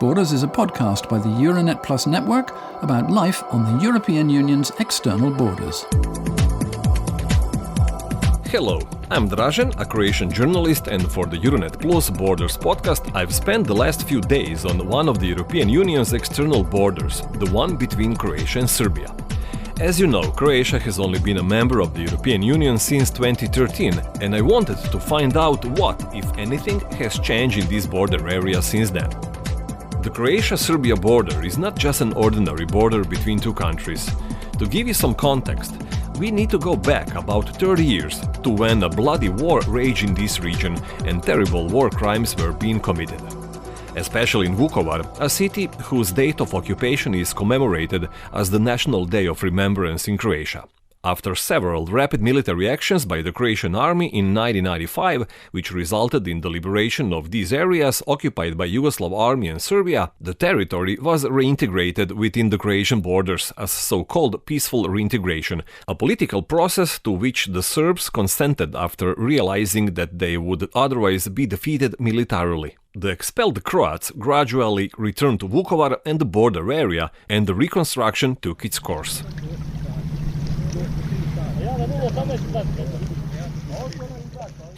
Borders is a podcast by the Euranet Plus network about life on the European Union's external borders. Hello, I'm Dražen, a Croatian journalist, and for the Euranet Plus Borders podcast, I've spent the last few days on one of the European Union's external borders, the one between Croatia and Serbia. As you know, Croatia has only been a member of the European Union since 2013, and I wanted to find out what, if anything, has changed in this border area since then. The Croatia-Serbia border is not just an ordinary border between two countries. To give you some context, we need to go back about 30 years to when a bloody war raged in this region and terrible war crimes were being committed. Especially in Vukovar, a city whose date of occupation is commemorated as the National Day of Remembrance in Croatia. After several rapid military actions by the Croatian army in 1995, which resulted in the liberation of these areas occupied by Yugoslav army and Serbia, the territory was reintegrated within the Croatian borders as so-called peaceful reintegration, a political process to which the Serbs consented after realizing that they would otherwise be defeated militarily. The expelled Croats gradually returned to Vukovar and the border area, and the reconstruction took its course.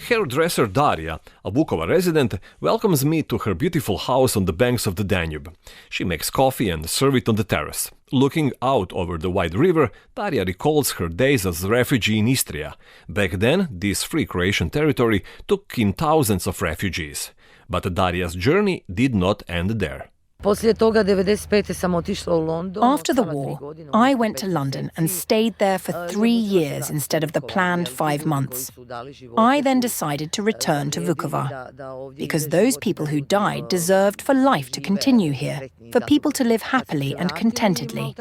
Hairdresser Daria, a Vukovar resident, welcomes me to her beautiful house on the banks of the Danube. She makes coffee and serves it on the terrace. Looking out over the wide river, Daria recalls her days as a refugee in Istria. Back then, this free Croatian territory took in thousands of refugees. But Daria's journey did not end there. After the war, I went to London and stayed there for 3 years instead of the planned 5 months. I then decided to return to Vukovar, because those people who died deserved for life to continue here, for people to live happily and contentedly.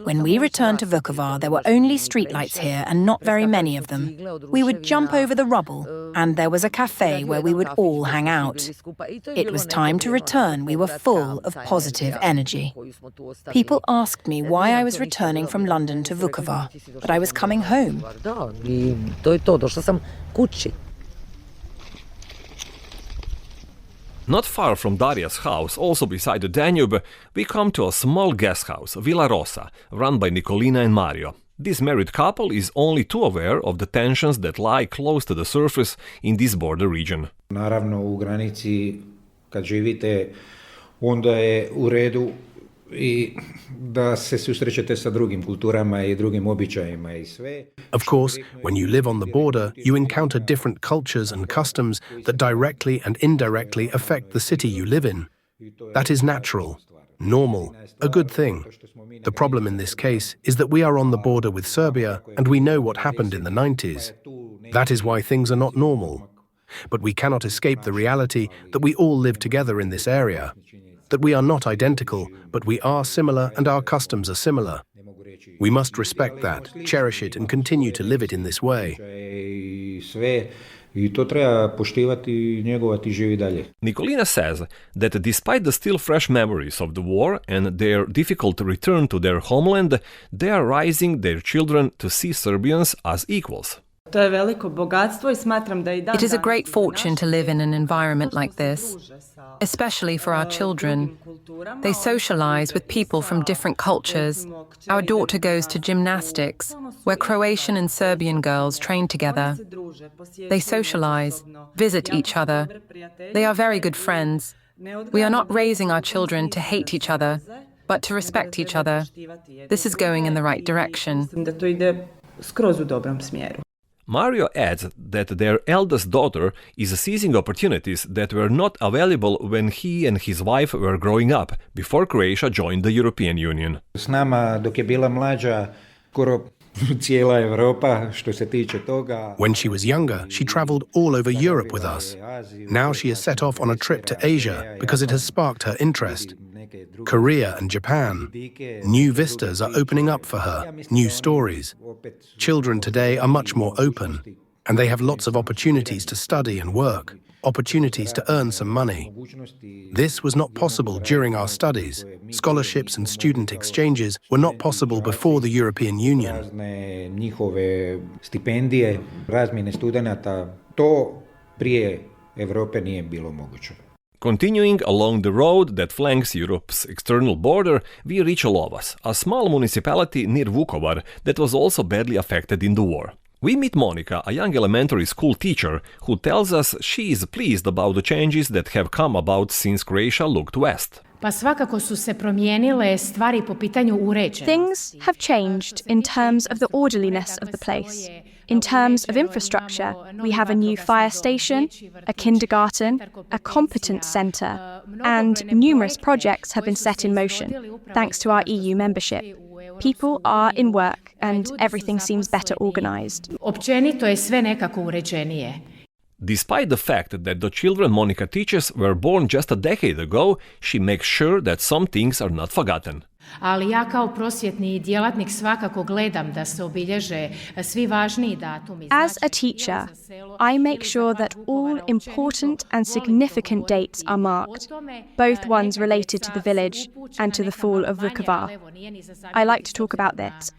When we returned to Vukovar, there were only streetlights here and not very many of them. We would jump over the rubble, and there was a cafe where we would all hang out. It was time to return. We were full of positive energy. People asked me why I was returning from London to Vukovar, but I was coming home. Not far from Daria's house, also beside the Danube, we come to a small guest house, Villa Rosa, run by Nicolina and Mario. This married couple is only too aware of the tensions that lie close to the surface in this border region. Naravno, u granici, kad živite, onda je u redu I da se susrećete sa drugim kulturama I drugim običajima I sve. Of course, when you live on the border, you encounter different cultures and customs that directly and indirectly affect the city you live in. That is natural, normal, a good thing. The problem in this case is that we are on the border with Serbia and we know what happened in the 90s. That is why things are not normal. But we cannot escape the reality that we all live together in this area. That we are not identical, but we are similar and our customs are similar. We must respect that, cherish it and continue to live it in this way. Nicolina says that despite the still fresh memories of the war and their difficult return to their homeland, they are raising their children to see Serbians as equals. It is a great fortune to live in an environment like this, especially for our children. They socialize with people from different cultures. Our daughter goes to gymnastics, where Croatian and Serbian girls train together. They socialize, visit each other. They are very good friends. We are not raising our children to hate each other, but to respect each other. This is going in the right direction. Mario adds that their eldest daughter is seizing opportunities that were not available when he and his wife were growing up, before Croatia joined the European Union. S nama, dok je bila mlađa, skoro cijela Europa, što se tiče toga. When she was younger, she traveled all over Europe with us. Now she has set off on a trip to Asia because it has sparked her interest. Korea and Japan. New vistas are opening up for her, new stories. Children today are much more open, and they have lots of opportunities to study and work, opportunities to earn some money. This was not possible during our studies. Scholarships and student exchanges were not possible before the European Union. Njihove stipendije, razmjene studenata, to prije Europe nije bilo moguće. Continuing along the road that flanks Europe's external border, we reach Lovas, a small municipality near Vukovar that was also badly affected in the war. We meet Monica, a young elementary school teacher, who tells us she is pleased about the changes that have come about since Croatia looked west. Things have changed in terms of the orderliness of the place. In terms of infrastructure, we have a new fire station, a kindergarten, a competence centre, and numerous projects have been set in motion, thanks to our EU membership. People are in work and everything seems better organised. Despite the fact that the children Monica teaches were born just a decade ago, she makes sure that some things are not forgotten. As a teacher, I make sure that all important and significant dates are marked, both ones related to the village and to the fall of Vukovar. I like to talk about this.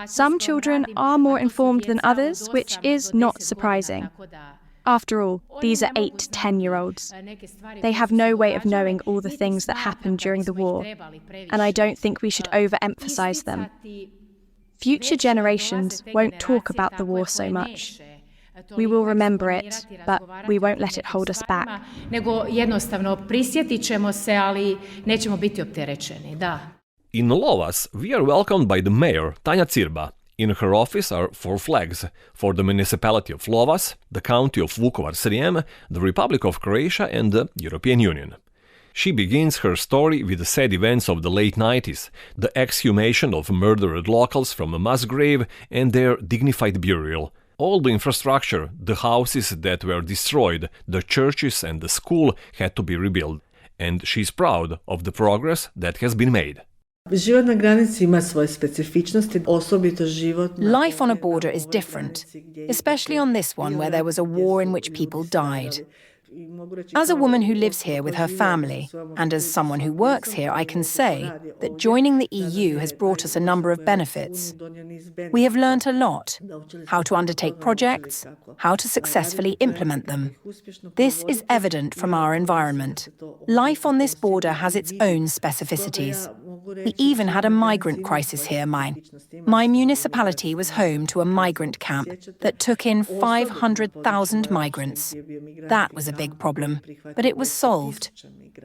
Some children are more informed than others, which is not surprising. After all, these are 8 to 10-year-olds. They have no way of knowing all the things that happened during the war, and I don't think we should overemphasize them. Future generations won't talk about the war so much. We will remember it, but we won't let it hold us back. In Lovas, we are welcomed by the mayor, Tanja Cirba. In her office are 4 flags for the municipality of Lovas, the county of Vukovar-Srijem, the Republic of Croatia and the European Union. She begins her story with the sad events of the late 90s, the exhumation of murdered locals from a mass grave and their dignified burial. All the infrastructure, the houses that were destroyed, the churches and the school had to be rebuilt. And she's proud of the progress that has been made. Life on a border is different, especially on this one where there was a war in which people died. As a woman who lives here with her family, and as someone who works here, I can say that joining the EU has brought us a number of benefits. We have learnt a lot: how to undertake projects, how to successfully implement them. This is evident from our environment. Life on this border has its own specificities. We even had a migrant crisis here. My municipality was home to a migrant camp that took in 500,000 migrants. That was a big problem, but it was solved.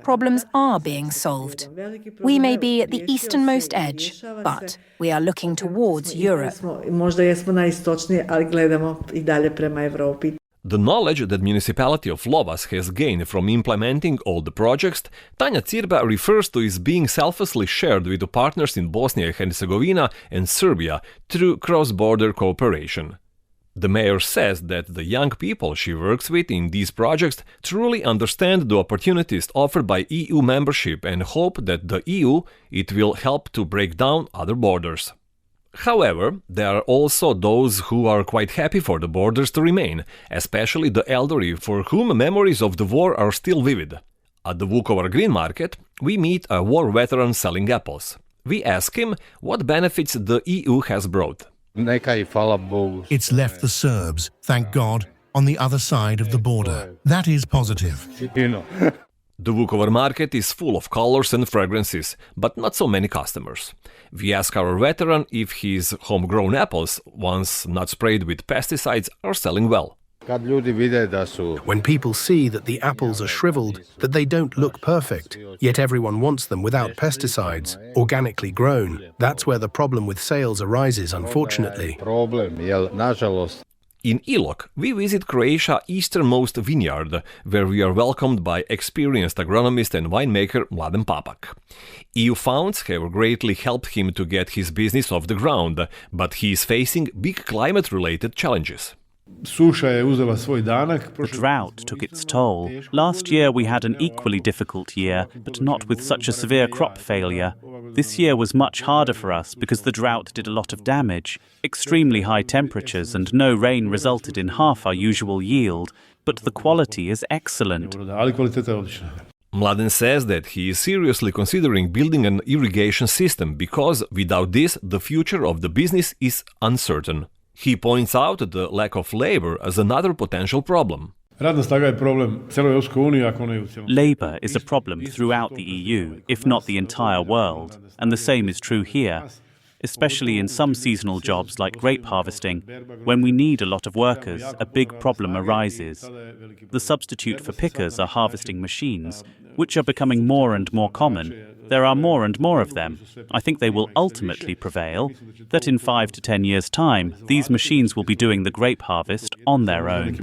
Problems are being solved. We may be at the easternmost edge, but we are looking towards Europe. The knowledge that municipality of Lovas has gained from implementing all the projects, Tanja Cirba refers to as being selflessly shared with the partners in Bosnia and Herzegovina and Serbia through cross-border cooperation. The mayor says that the young people she works with in these projects truly understand the opportunities offered by EU membership and hope that the EU it will help to break down other borders. However, there are also those who are quite happy for the borders to remain, especially the elderly for whom memories of the war are still vivid. At the Vukovar Green Market, we meet a war veteran selling apples. We ask him what benefits the EU has brought. It's left the Serbs, thank God, on the other side of the border. That is positive. The Vukovar market is full of colors and fragrances, but not so many customers. We ask our veteran if his homegrown apples, once not sprayed with pesticides, are selling well. When people see that the apples are shriveled, that they don't look perfect, yet everyone wants them without pesticides, organically grown, that's where the problem with sales arises, unfortunately. In Ilok, we visit Croatia's easternmost vineyard, where we are welcomed by experienced agronomist and winemaker Mladen Papak. EU funds have greatly helped him to get his business off the ground, but he is facing big climate-related challenges. The drought took its toll. Last year we had an equally difficult year, but not with such a severe crop failure. This year was much harder for us because the drought did a lot of damage. Extremely high temperatures and no rain resulted in half our usual yield, but the quality is excellent. Mladen says that he is seriously considering building an irrigation system because without this, the future of the business is uncertain. He points out the lack of labor as another potential problem. Labour is a problem throughout the EU, if not the entire world, and the same is true here, especially in some seasonal jobs like grape harvesting. When we need a lot of workers, a big problem arises. The substitute for pickers are harvesting machines, which are becoming more and more common. There are more and more of them. I think they will ultimately prevail, that in 5 to 10 years' time, these machines will be doing the grape harvest on their own.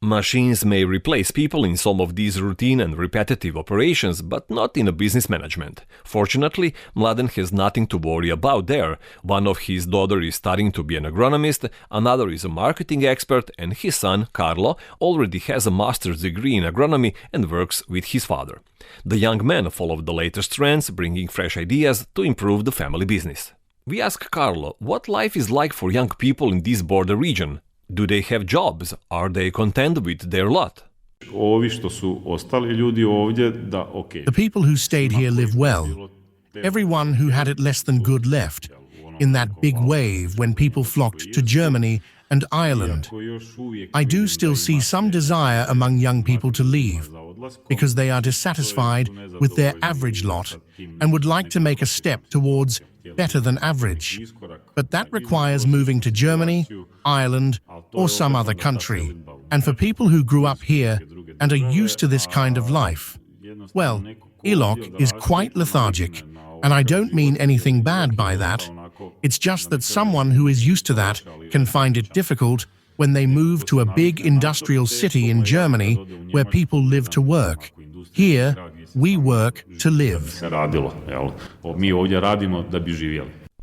Machines may replace people in some of these routine and repetitive operations, but not in a business management. Fortunately, Mladen has nothing to worry about there. One of his daughters is studying to be an agronomist, another is a marketing expert, and his son, Carlo, already has a master's degree in agronomy and works with his father. The young man followed the latest trends, bringing fresh ideas to improve the family business. We ask Carlo what life is like for young people in this border region. Do they have jobs? Are they content with their lot? The people who stayed here live well. Everyone who had it less than good left. In that big wave when people flocked to Germany and Ireland. I do still see some desire among young people to leave, because they are dissatisfied with their average lot and would like to make a step towards better than average. But that requires moving to Germany, Ireland, or some other country. And for people who grew up here and are used to this kind of life, well, Ilok is quite lethargic, and I don't mean anything bad by that. It's just that someone who is used to that can find it difficult when they move to a big industrial city in Germany where people live to work. Here, we work to live.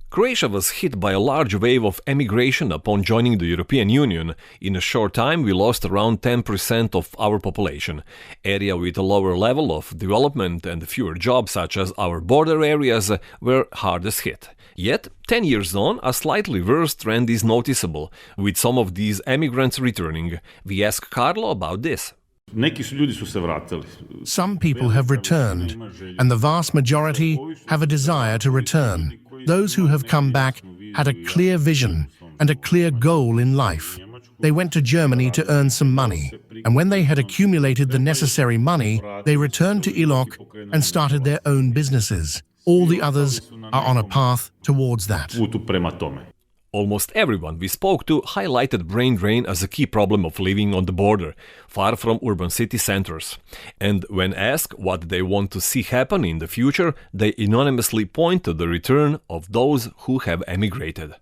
Croatia was hit by a large wave of emigration upon joining the European Union. In a short time, we lost around 10% of our population. Area with a lower level of development and fewer jobs, such as our border areas, were hardest hit. Yet, 10 years on, a slightly worse trend is noticeable, with some of these emigrants returning. We ask Carlo about this. Some people have returned, and the vast majority have a desire to return. Those who have come back had a clear vision and a clear goal in life. They went to Germany to earn some money, and when they had accumulated the necessary money, they returned to Ilok and started their own businesses. All the others are on a path towards that. Almost everyone we spoke to highlighted brain drain as a key problem of living on the border, far from urban city centers. And when asked what they want to see happen in the future, they anonymously point to the return of those who have emigrated.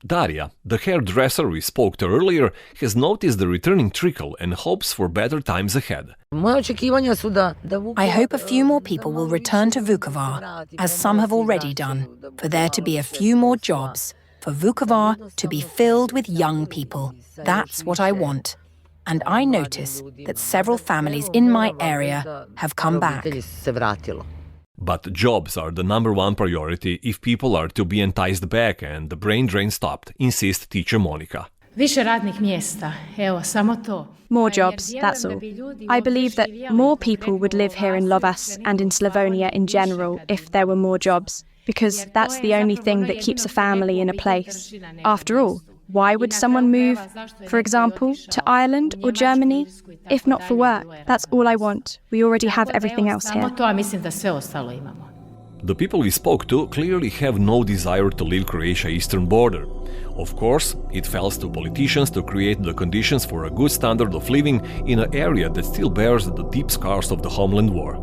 Daria, the hairdresser we spoke to earlier, has noticed the returning trickle and hopes for better times ahead. I hope a few more people will return to Vukovar, as some have already done, for there to be a few more jobs, for Vukovar to be filled with young people. That's what I want. And I notice that several families in my area have come back. But jobs are the #1 priority if people are to be enticed back and the brain drain stopped, insists teacher Monica. More jobs, that's all. I believe that more people would live here in Lovas and in Slavonia in general if there were more jobs, because that's the only thing that keeps a family in a place. After all, why would someone move, for example, to Ireland or Germany, if not for work? That's all I want. We already have everything else here. The people we spoke to clearly have no desire to leave Croatia's eastern border. Of course, it falls to politicians to create the conditions for a good standard of living in an area that still bears the deep scars of the homeland war.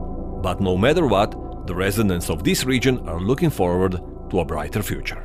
But no matter what, the residents of this region are looking forward to a brighter future.